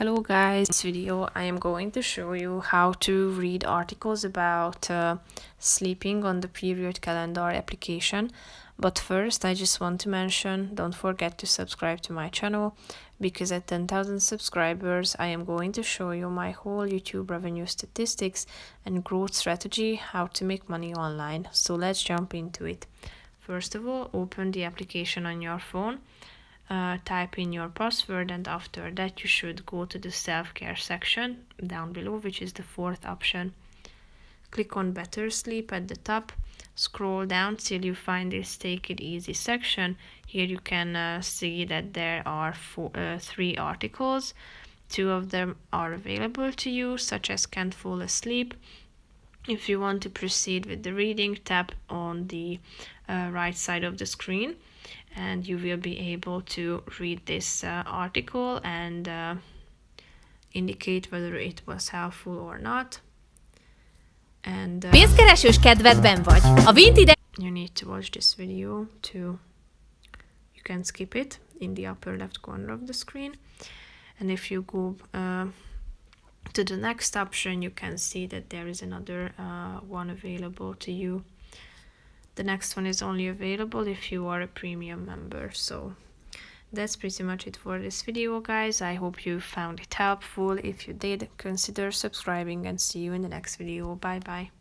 Hello guys, in this video I am going to show you how to read articles about sleeping on the period calendar application. But first I just want to mention, don't forget to subscribe to my channel, because at 10,000 subscribers I am going to show you my whole YouTube revenue statistics and growth strategy, how to make money online. So let's jump into it. First of all, open the application on your phone. Type in your password, and after that you should go to the self-care section down below, which is the fourth option. Click on Better Sleep at the top, scroll down till you find this Take It Easy section. Here you can see that there are three articles. Two of them are available to you, such as Can't Fall Asleep. If you want to proceed with the reading, tap on the right side of the screen and you will be able to read this article and indicate whether it was helpful or not. And pénzkeresős kedvedben vagy. A you need to watch this video you can skip it in the upper left corner of the screen. And if you go to the next option, you can see that there is another one available to you. The next one is only available if you are a premium member. So that's pretty much it for this video, guys. I hope you found it helpful. If you did, consider subscribing and see you in the next video. Bye bye.